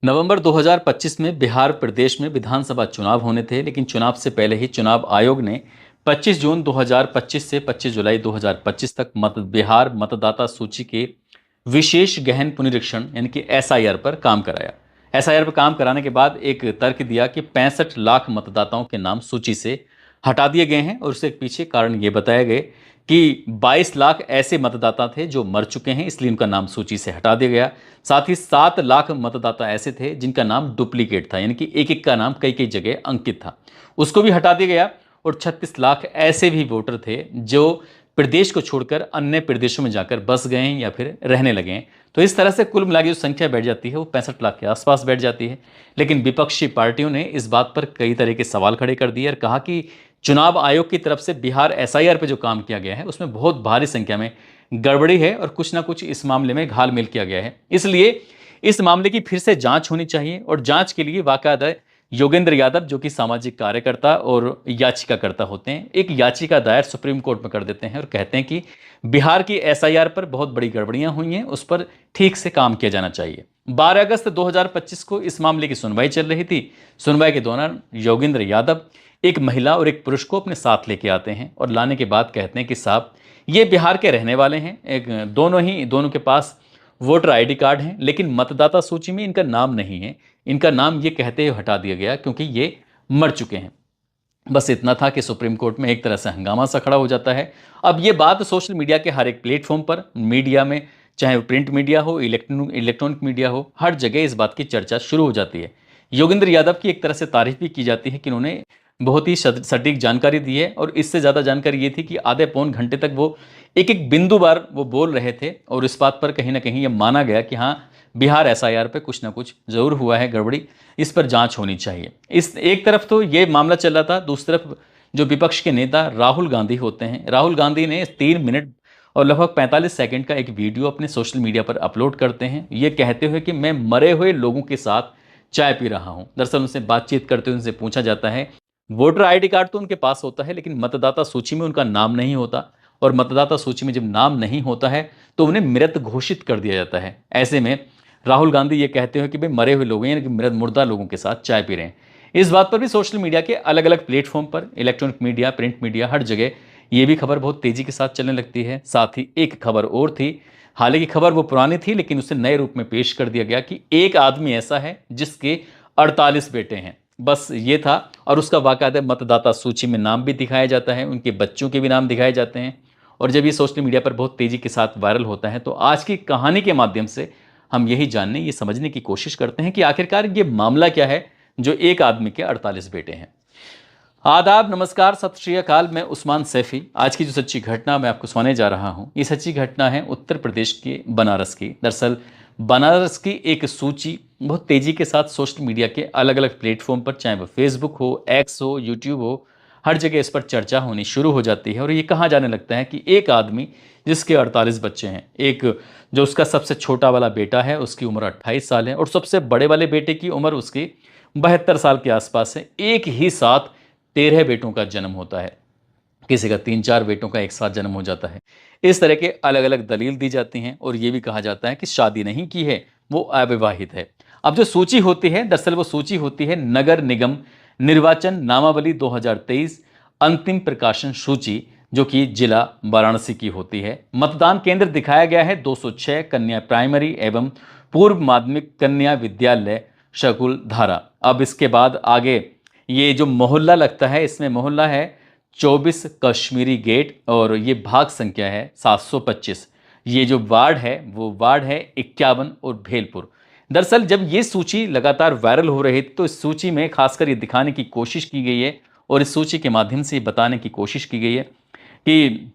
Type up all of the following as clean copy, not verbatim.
नवंबर 2025 में बिहार प्रदेश में विधानसभा चुनाव होने थे, लेकिन चुनाव से पहले ही चुनाव आयोग ने 25 जून 2025 से 25 जुलाई 2025 तक बिहार मतदाता सूची के विशेष गहन पुनरीक्षण यानी कि एसआईआर पर काम कराया। एसआईआर पर काम कराने के बाद एक तर्क दिया कि 65 लाख मतदाताओं के नाम सूची से हटा दिए गए हैं और उसके पीछे कारण ये बताया गए कि 22 लाख ऐसे मतदाता थे जो मर चुके हैं, इसलिए उनका नाम सूची से हटा दिया गया। साथ ही 7 लाख मतदाता ऐसे थे जिनका नाम डुप्लीकेट था, यानी कि एक एक का नाम कई कई जगह अंकित था, उसको भी हटा दिया गया। और 36 लाख ऐसे भी वोटर थे जो प्रदेश को छोड़कर अन्य प्रदेशों में जाकर बस गए हैं या फिर रहने लगे हैं। तो इस तरह से कुल मिला के जो संख्या बैठ जाती है वो 65 लाख के आसपास बैठ जाती है। लेकिन विपक्षी पार्टियों ने इस बात पर कई तरह के सवाल खड़े कर दिए और कहा कि चुनाव आयोग की तरफ से बिहार एसआईआर पे जो काम किया गया है उसमें बहुत भारी संख्या में गड़बड़ी है और कुछ ना कुछ इस मामले में घालमेल किया गया है, इसलिए इस मामले की फिर से जांच होनी चाहिए। और जांच के लिए बाकायदा योगेंद्र यादव जो कि सामाजिक कार्यकर्ता और याचिकाकर्ता होते हैं, एक याचिका दायर सुप्रीम कोर्ट में कर देते हैं और कहते हैं कि बिहार की एसआईआर पर बहुत बड़ी गड़बड़ियां हुई हैं, उस पर ठीक से काम किया जाना चाहिए। 12 अगस्त 2025 को इस मामले की सुनवाई चल रही थी। सुनवाई के दौरान योगेंद्र यादव एक महिला और एक पुरुष को अपने साथ लेके आते हैं और लाने के बाद कहते हैं कि साहब ये बिहार के रहने वाले हैं, एक दोनों के पास वोटर आईडी कार्ड हैं, लेकिन मतदाता सूची में इनका नाम नहीं है। इनका नाम ये कहते हुए हटा दिया गया क्योंकि ये मर चुके हैं। बस इतना था कि सुप्रीम कोर्ट में एक तरह से हंगामा सा खड़ा हो जाता है। अब ये बात सोशल मीडिया के हर एक प्लेटफॉर्म पर, मीडिया में, चाहे वो प्रिंट मीडिया हो, इलेक्ट्रॉनिक मीडिया हो, हर जगह इस बात की चर्चा शुरू हो जाती है। योगेंद्र यादव की एक तरह से तारीफ भी की जाती है कि उन्होंने बहुत ही सटीक जानकारी दी है और इससे ज़्यादा जानकारी ये थी कि आधे पौन घंटे तक वो एक एक बिंदु बार वो बोल रहे थे और इस बात पर कहीं ना कहीं ये माना गया कि हाँ बिहार एसआईआर पे कुछ ना कुछ जरूर हुआ है गड़बड़ी, इस पर जांच होनी चाहिए। इस एक तरफ तो ये मामला चल रहा था, दूसरी तरफ जो विपक्ष के नेता राहुल गांधी होते हैं, राहुल गांधी ने 3 मिनट और लगभग 45 सेकंड का एक वीडियो अपने सोशल मीडिया पर अपलोड करते हैं, ये कहते हुए कि मैं मरे हुए लोगों के साथ चाय पी रहा हूं। दरअसल उनसे बातचीत करते हुए उनसे पूछा जाता है, वोटर आईडी कार्ड तो उनके पास होता है लेकिन मतदाता सूची में उनका नाम नहीं होता, और मतदाता सूची में जब नाम नहीं होता है तो उन्हें मृत घोषित कर दिया जाता है। ऐसे में राहुल गांधी ये कहते हैं कि भाई मरे हुए लोग हैं, यानी कि मृत मुर्दा लोगों के साथ चाय पी रहे हैं। इस बात पर भी सोशल मीडिया के अलग अलग प्लेटफॉर्म पर, इलेक्ट्रॉनिक मीडिया, प्रिंट मीडिया, हर जगह ये भी खबर बहुत तेजी के साथ चलने लगती है। साथ ही एक खबर और थी, हालांकि खबर वो पुरानी थी लेकिन उसे नए रूप में पेश कर दिया गया कि एक आदमी ऐसा है जिसके 48 बेटे हैं। बस ये था, और उसका बाकायदा मतदाता सूची में नाम भी दिखाया जाता है, उनके बच्चों के भी नाम दिखाए जाते हैं। और जब ये सोशल मीडिया पर बहुत तेजी के साथ वायरल होता है तो आज की कहानी के माध्यम से हम यही जानने, ये समझने की कोशिश करते हैं कि आखिरकार ये मामला क्या है जो एक आदमी के 48 बेटे हैं। आदाब, नमस्कार, सत श्री अकाल। मैं उस्मान सैफी। आज की जो सच्ची घटना मैं आपको सुनाने जा रहा हूँ, ये सच्ची घटना है उत्तर प्रदेश के बनारस की। दरअसल बनारस की एक सूची बहुत तेजी के साथ सोशल मीडिया के अलग अलग प्लेटफॉर्म पर, चाहे वो फेसबुक हो, एक्स हो, यूट्यूब हो, हर जगह इस पर चर्चा होनी शुरू हो जाती है। और ये कहा जाने लगता है कि एक आदमी जिसके 48 बच्चे हैं, एक जो उसका सबसे छोटा वाला बेटा है उसकी उम्र 28 साल है और सबसे बड़े वाले बेटे की उम्र उसकी 72 साल के आसपास है। एक ही साथ 13 बेटों का जन्म होता है, किसी का 3-4 बेटों का एक साथ जन्म हो जाता है। इस तरह के अलग अलग दलील दी जाती हैं और ये भी कहा जाता है कि शादी नहीं की है, वो अविवाहित है। अब जो सूची होती है, दरअसल वो सूची होती है नगर निगम निर्वाचन नामावली 2023 अंतिम प्रकाशन सूची, जो कि जिला वाराणसी की होती है। मतदान केंद्र दिखाया गया है 206 कन्या प्राइमरी एवं पूर्व माध्यमिक कन्या विद्यालय शकुल धारा। अब इसके बाद आगे ये जो मोहल्ला लगता है, इसमें मोहल्ला है 24 कश्मीरी गेट और ये भाग संख्या है 725। ये जो वार्ड है वो वार्ड है 51 और भेलपुर। दरअसल जब ये सूची लगातार वायरल हो रही थी तो इस सूची में खासकर ये दिखाने की कोशिश की गई है और इस सूची के माध्यम से ये बताने की कोशिश की गई है कि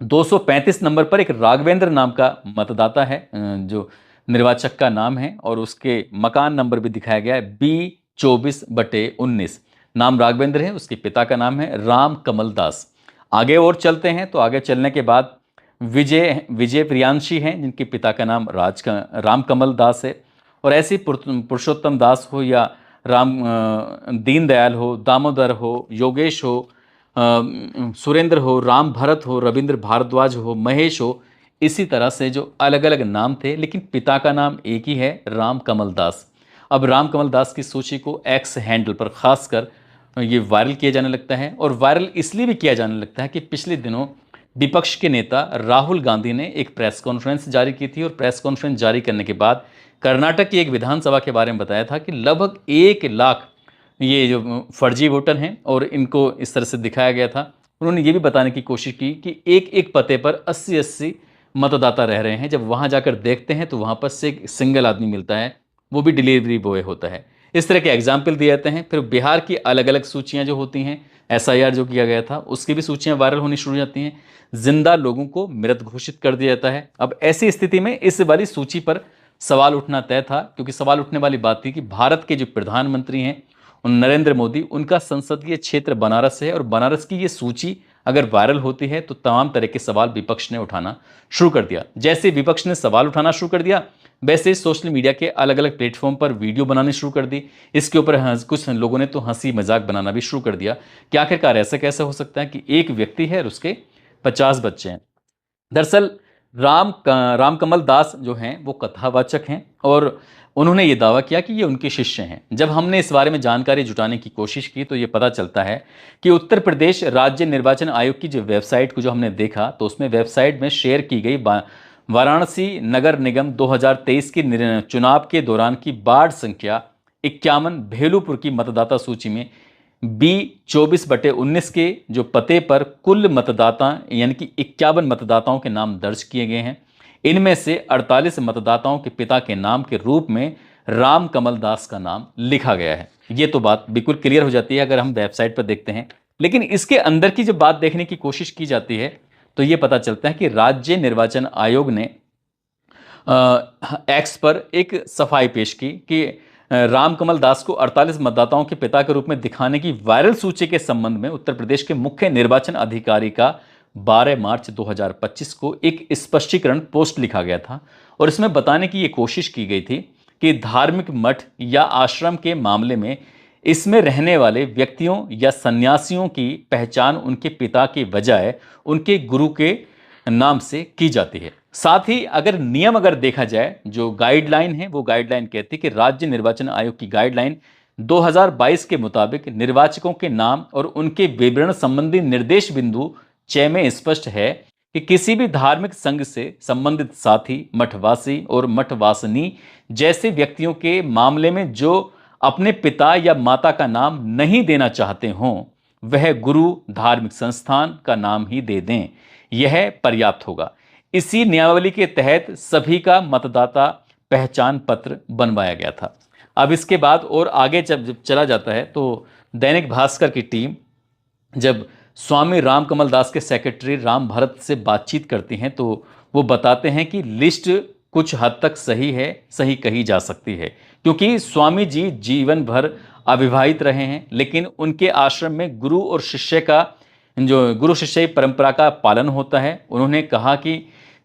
235 नंबर पर एक राघवेंद्र नाम का मतदाता है, जो निर्वाचक का नाम है, और उसके मकान नंबर भी दिखाया गया है B24/19। नाम राघवेंद्र है, उसके पिता का नाम है राम कमल दास। आगे और चलते हैं तो आगे चलने के बाद विजय प्रियांशी हैं जिनके पिता का नाम राम कमल दास है। और ऐसे पुरुषोत्तम दास हो या दीन दयाल हो, दामोदर हो, योगेश हो, सुरेंद्र हो, राम भरत हो, रविंद्र भारद्वाज हो, महेश हो, इसी तरह से जो अलग अलग नाम थे लेकिन पिता का नाम एक ही है, राम कमल दास। अब रामकमल दास की सूची को एक्स हैंडल पर खासकर ये वायरल किया जाने लगता है, और वायरल इसलिए भी किया जाने लगता है कि पिछले दिनों विपक्ष के नेता राहुल गांधी ने एक प्रेस कॉन्फ्रेंस जारी की थी, और प्रेस कॉन्फ्रेंस जारी करने के बाद कर्नाटक की एक विधानसभा के बारे में बताया था कि लगभग 1 लाख ये जो फर्जी वोटर हैं और इनको इस तरह से दिखाया गया था। उन्होंने ये भी बताने की कोशिश की कि एक एक पते पर 80-80 मतदाता रह रहे हैं। जब वहाँ जाकर देखते हैं तो वहाँ पर से एक सिंगल आदमी मिलता है, वो भी डिलीवरी बॉय होता है। इस तरह के एग्जाम्पल दिए जाते हैं। फिर बिहार की अलग अलग सूचियाँ जो होती हैं, एसआईआर जो किया गया था उसकी भी सूचियाँ वायरल होनी शुरू हो जाती हैं। जिंदा लोगों को मृत घोषित कर दिया जाता है। अब ऐसी स्थिति में इस वाली सूची पर सवाल उठना तय था, क्योंकि सवाल उठने वाली बात थी कि भारत के जो प्रधानमंत्री हैं नरेंद्र मोदी, उनका संसदीय क्षेत्र बनारस है, और बनारस की ये सूची अगर वायरल होती है तो तमाम तरह के सवाल विपक्ष ने उठाना शुरू कर दिया। जैसे विपक्ष ने सवाल उठाना शुरू कर दिया, वैसे सोशल मीडिया के अलग अलग प्लेटफॉर्म पर वीडियो बनानी शुरू कर दी। इसके ऊपर कुछ लोगों ने तो हंसी मजाक बनाना भी शुरू कर दिया कि आखिरकार ऐसा कैसे हो सकता है कि एक व्यक्ति है और उसके 50 बच्चे हैं। दरअसल रामकमल दास जो हैं वो कथावाचक हैं, और उन्होंने ये दावा किया कि ये उनके शिष्य हैं। जब हमने इस बारे में जानकारी जुटाने की कोशिश की तो ये पता चलता है कि उत्तर प्रदेश राज्य निर्वाचन आयोग की जो वेबसाइट को जो हमने देखा तो उसमें वेबसाइट में शेयर की गई वाराणसी नगर निगम 2023 के चुनाव के दौरान की वार्ड संख्या 51 भेलूपुर की मतदाता सूची में B24/19 के जो पते पर कुल मतदाता यानी कि 51 मतदाताओं के नाम दर्ज किए गए हैं। इनमें से 48 मतदाताओं के पिता के नाम के रूप में रामकमल दास का नाम लिखा गया है। ये तो बात बिल्कुल क्लियर हो जाती है अगर हम वेबसाइट पर देखते हैं। लेकिन इसके अंदर की जब बात देखने की कोशिश की जाती है तो ये पता चलता है कि राज्य निर्वाचन आयोग ने एक्स पर एक सफाई पेश की कि रामकमल दास को 48 मतदाताओं के पिता के रूप में दिखाने की वायरल सूची के संबंध में उत्तर प्रदेश के मुख्य निर्वाचन अधिकारी का 12 मार्च 2025 को एक स्पष्टीकरण पोस्ट लिखा गया था, और इसमें बताने की ये कोशिश की गई थी कि धार्मिक मठ या आश्रम के मामले में इसमें रहने वाले व्यक्तियों या सन्यासियों की पहचान उनके पिता के बजाय उनके गुरु के नाम से की जाती है। साथ ही अगर नियम अगर देखा जाए, जो गाइडलाइन है वो गाइडलाइन कहती है कि राज्य निर्वाचन आयोग की गाइडलाइन 2022 के मुताबिक निर्वाचकों के नाम और उनके विवरण संबंधी निर्देश बिंदु 6 में स्पष्ट है कि किसी भी धार्मिक संघ से संबंधित साथी, मठवासी और मठवासिनी जैसे व्यक्तियों के मामले में जो अपने पिता या माता का नाम नहीं देना चाहते हों वह गुरु धार्मिक संस्थान का नाम ही दे दें, यह पर्याप्त होगा। इसी नियमावली के तहत सभी का मतदाता पहचान पत्र बनवाया गया था। अब इसके बाद और आगे जब चला जाता है तो दैनिक भास्कर की टीम जब स्वामी रामकमल दास के सेक्रेटरी राम भरत से बातचीत करती हैं तो वो बताते हैं कि लिस्ट कुछ हद तक सही है, सही कही जा सकती है, क्योंकि स्वामी जी जीवन भर अविवाहित रहे हैं, लेकिन उनके आश्रम में गुरु और शिष्य का जो गुरु शिष्य परंपरा का पालन होता है। उन्होंने कहा कि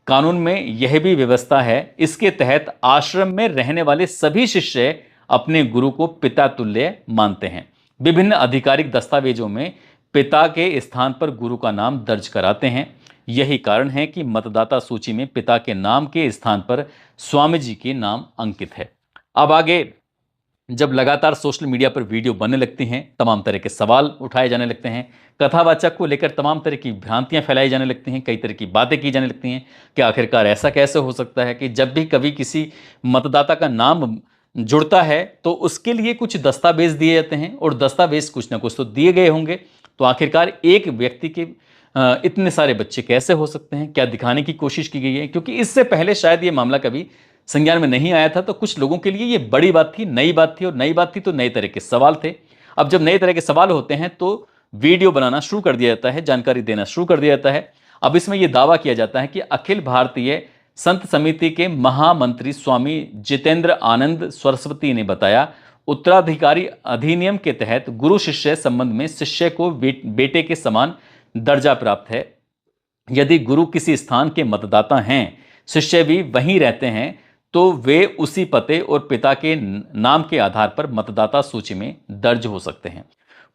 कानून में यह भी व्यवस्था है, इसके तहत आश्रम में रहने वाले सभी शिष्य अपने गुरु को पिता तुल्य मानते हैं। विभिन्न आधिकारिक दस्तावेजों में पिता के स्थान पर गुरु का नाम दर्ज कराते हैं। यही कारण है कि मतदाता सूची में पिता के नाम के स्थान पर स्वामी जी के नाम अंकित है। अब आगे जब लगातार सोशल मीडिया पर वीडियो बनने लगती हैं, तमाम तरह के सवाल उठाए जाने लगते हैं, कथावाचक को लेकर तमाम तरह की भ्रांतियां फैलाई जाने लगती हैं, कई तरह की बातें की जाने लगती हैं कि आखिरकार ऐसा कैसे हो सकता है कि जब भी कभी किसी मतदाता का नाम जुड़ता है तो उसके लिए कुछ दस्तावेज दिए जाते हैं, और दस्तावेज कुछ ना कुछ तो दिए गए होंगे, तो आखिरकार एक व्यक्ति के इतने सारे बच्चे कैसे हो सकते हैं, क्या दिखाने की कोशिश की गई है? क्योंकि इससे पहले शायद ये मामला कभी संज्ञान में नहीं आया था, तो कुछ लोगों के लिए ये बड़ी बात थी, नई बात थी, और नई बात थी तो नए तरह के सवाल थे। अब जब नए तरह के सवाल होते हैं तो वीडियो बनाना शुरू कर दिया जाता है, जानकारी देना शुरू कर दिया जाता है। अब इसमें यह दावा किया जाता है कि अखिल भारतीय संत समिति के महामंत्री स्वामी जितेंद्र आनंद सरस्वती ने बताया, उत्तराधिकारी अधिनियम के तहत गुरु शिष्य संबंध में शिष्य को बेटे के समान दर्जा प्राप्त है। यदि गुरु किसी स्थान के मतदाता हैं, शिष्य भी वहीं रहते हैं, तो वे उसी पते और पिता के नाम के आधार पर मतदाता सूची में दर्ज हो सकते हैं।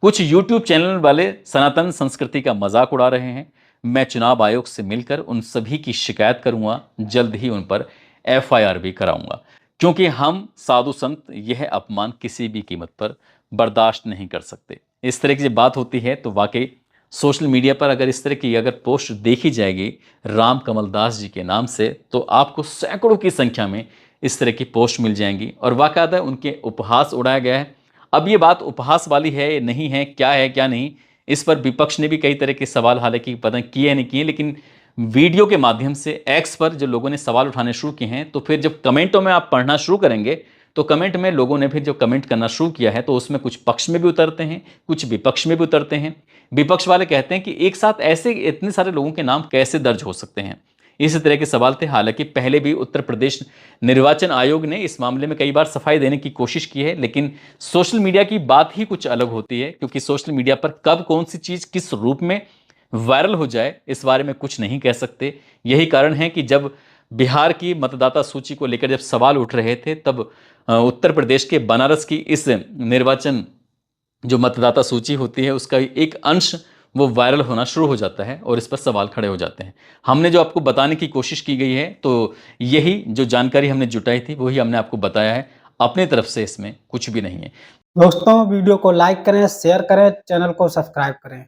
कुछ YouTube चैनल वाले सनातन संस्कृति का मजाक उड़ा रहे हैं। मैं चुनाव आयोग से मिलकर उन सभी की शिकायत करूंगा, जल्द ही उन पर FIR भी कराऊंगा। क्योंकि हम साधु संत यह अपमान किसी भी कीमत पर बर्दाश्त नहीं कर सकते। इस तरह की जब बात होती है तो वाकई सोशल मीडिया पर अगर इस तरह की अगर पोस्ट देखी जाएगी राम कमल दास जी के नाम से, तो आपको सैकड़ों की संख्या में इस तरह की पोस्ट मिल जाएंगी और वाकायदा उनके उपहास उड़ाया गया है। अब ये बात उपहास वाली है नहीं है क्या नहीं, इस पर विपक्ष ने भी कई तरह के सवाल हालांकि पता नहीं किए नहीं किए, लेकिन वीडियो के माध्यम से एक्स पर जो लोगों ने सवाल उठाने शुरू किए हैं, तो फिर जब कमेंटों में आप पढ़ना शुरू करेंगे तो कमेंट में लोगों ने फिर जो कमेंट करना शुरू किया है तो उसमें कुछ पक्ष में भी उतरते हैं, कुछ विपक्ष में भी उतरते हैं। विपक्ष वाले कहते हैं कि एक साथ ऐसे इतने सारे लोगों के नाम कैसे दर्ज हो सकते हैं, इस तरह के सवाल थे। हालांकि पहले भी उत्तर प्रदेश निर्वाचन आयोग ने इस मामले में कई बार सफाई देने की कोशिश की है, लेकिन सोशल मीडिया की बात ही कुछ अलग होती है, क्योंकि सोशल मीडिया पर कब कौन सी चीज किस रूप में वायरल हो जाए इस बारे में कुछ नहीं कह सकते। यही कारण है कि जब बिहार की मतदाता सूची को लेकर जब सवाल उठ रहे थे, तब उत्तर प्रदेश के बनारस की इस निर्वाचन जो मतदाता सूची होती है उसका एक अंश वो वायरल होना शुरू हो जाता है और इस पर सवाल खड़े हो जाते हैं। हमने जो आपको बताने की कोशिश की गई है, तो यही जो जानकारी हमने जुटाई थी वही हमने आपको बताया है, अपनी तरफ से इसमें कुछ भी नहीं है। दोस्तों वीडियो को लाइक करें, शेयर करें, चैनल को सब्सक्राइब करें।